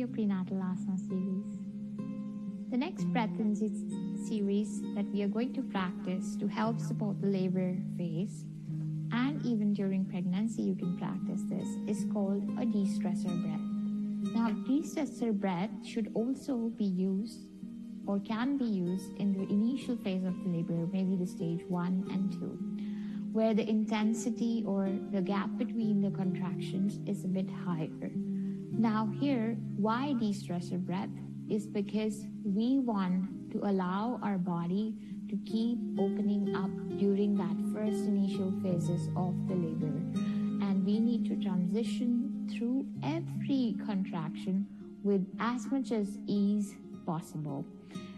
your prenatal asana series. The next breath in this series that we are going to practice to help support the labor phase, and even during pregnancy you can practice this, is called a de-stressor breath. Now, de-stressor breath should also be used or can be used in the initial phase of the labor, maybe the stage 1 and 2, where the intensity or the gap between the contractions is a bit higher. Now here, why de-stressor breath? Is because we want to allow our body to keep opening up during that first initial phases of the labor. And we need to transition through every contraction with as much as ease possible.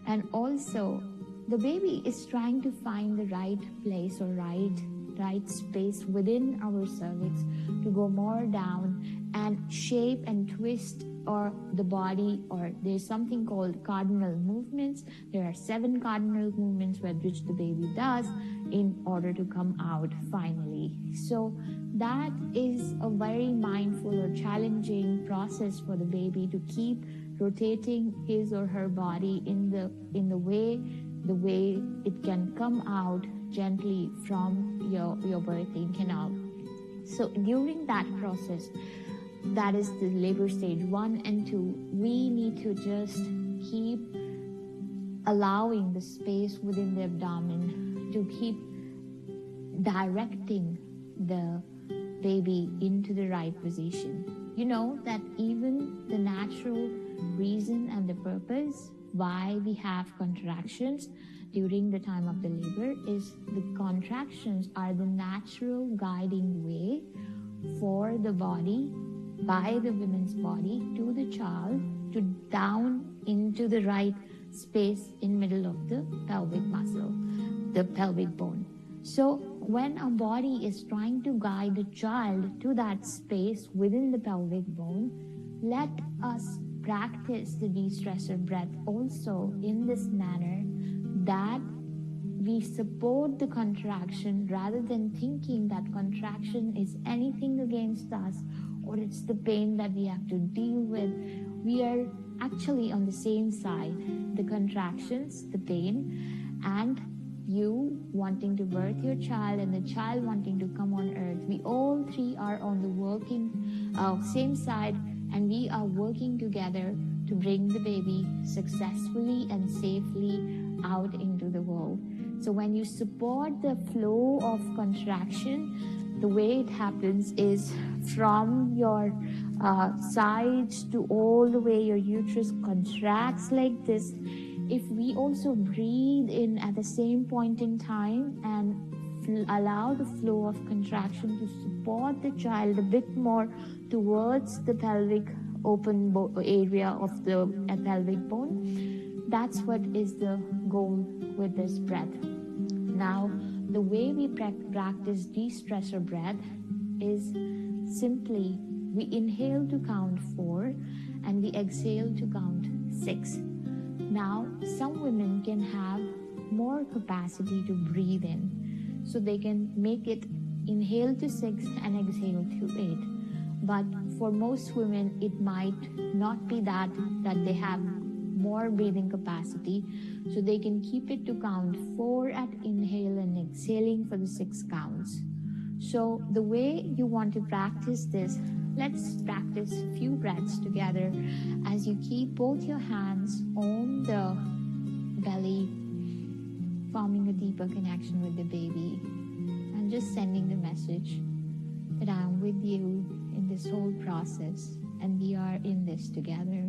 And also, the baby is trying to find the right place or right space within our cervix to go more down and shape and twist or the body, or there's something called cardinal movements. There are 7 cardinal movements which the baby does in order to come out finally. So that is a very mindful or challenging process for the baby to keep rotating his or her body in the way it can come out gently from your birthing canal. So during that process, that is the labor stage 1 and 2, we need to just keep allowing the space within the abdomen to keep directing the baby into the right position. You know that even the natural reason and the purpose why we have contractions during the time of the labor is the contractions are the natural guiding way for the body, by the woman's body, to the child, to down into the right space in middle of the pelvic muscle, the pelvic bone. So when our body is trying to guide the child to that space within the pelvic bone, let us practice the de-stressor breath also in this manner, that we support the contraction rather than thinking that contraction is anything against us or it's the pain that we have to deal with. We are actually on the same side. The contractions, the pain, and you wanting to birth your child and the child wanting to come on earth. We all three are on the working same side, and we are working together to bring the baby successfully and safely out into the world. So when you support the flow of contraction, the way it happens is from your sides to all the way your uterus contracts like this. If we also breathe in at the same point in time and allow the flow of contraction to support the child a bit more towards the pelvic open area of the pelvic bone, that's what is the goal with this breath. Now, the way we practice de-stressor breath is simply we inhale to count 4 and we exhale to count 6. Now, some women can have more capacity to breathe in, so they can make it inhale to 6 and exhale to 8. But for most women, it might not be that they have more breathing capacity, so they can keep it to count 4 at inhale and exhaling for the 6 counts. So the way you want to practice this, let's practice a few breaths together as you keep both your hands on the belly, forming a deeper connection with the baby, and just sending the message that I'm with you in this whole process and we are in this together.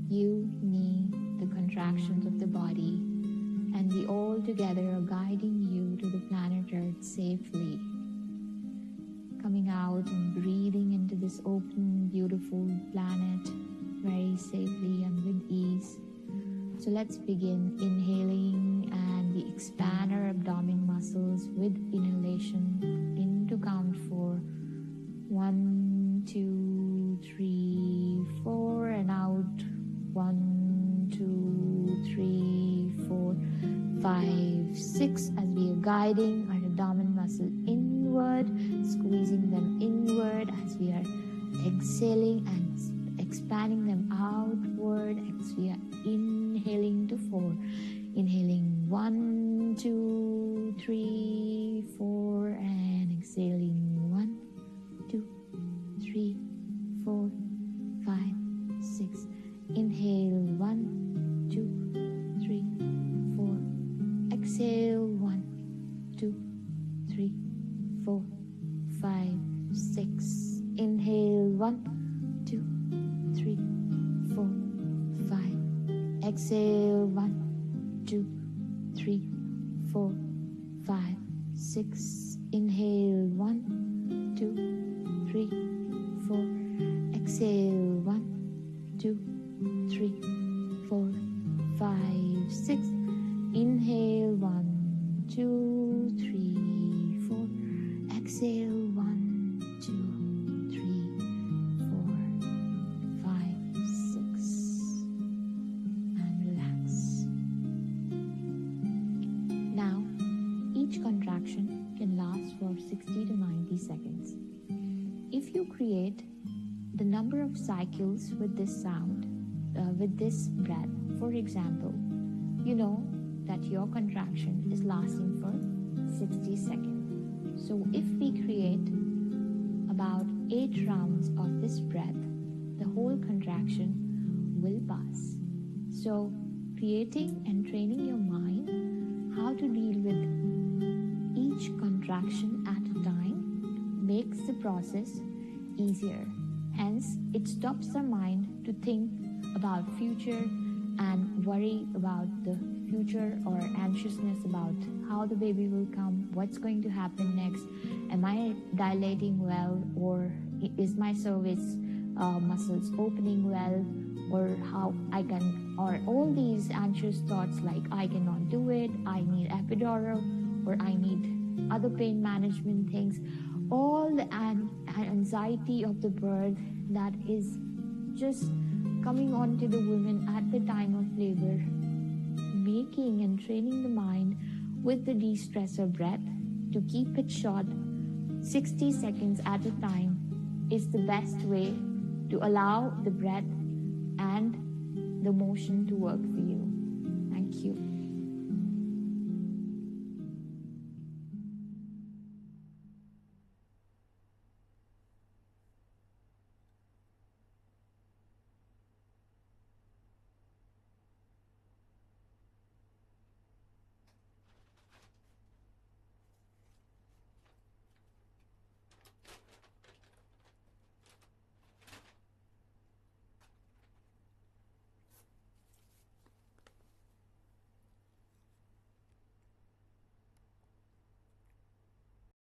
You, me, the contractions of the body, and we all together are guiding you to the planet Earth safely. Coming out and breathing into this open, beautiful planet very safely and with ease. So let's begin inhaling, and we expand our abdomen muscles with inhalation into count 4. 1, 2, 3, 4, and out. 1, 2, 3, 4, 5, 6, as we are guiding our abdomen muscle inward, squeezing them inward as we are exhaling and expanding expanding them outward as we are inhaling to 4. Inhaling 1, 2, 3, 4, and exhaling 1, 2, 3, 4, 5, 6. Inhale 1, 2, 3, 4. Exhale 1, 2, 3, 4, 5, 6. Inhale 1, 2, 3, 4, 5. Exhale 1, 2, 3, 4, 5, 6. Inhale 1, 2, 3, 4. Exhale 1, 2, 3, 4, 5, 6. Inhale 1, 2, 3, 4. Exhale 1, 2, 3, 4, 5, 6. And relax. Now, each contraction can last for 60 to 90 seconds. If you create the number of cycles with this sound, with this breath, for example, you know that your contraction is lasting for 60 seconds. So if we create about 8 rounds of this breath, the whole contraction will pass. So creating and training your mind how to deal with each contraction at a time makes the process easier. Hence, it stops the mind to think about future and worry about the future or anxiousness about how the baby will come, what's going to happen next, am I dilating well, or is my cervix muscles opening well, or how I can, or all these anxious thoughts like I cannot do it, I need epidural, or I need other pain management things, all the anxiety of the birth that is just coming on to the women at the time of labor. Making and training the mind with the de-stressor breath to keep it short, 60 seconds at a time, is the best way to allow the breath and the motion to work for you. Thank you.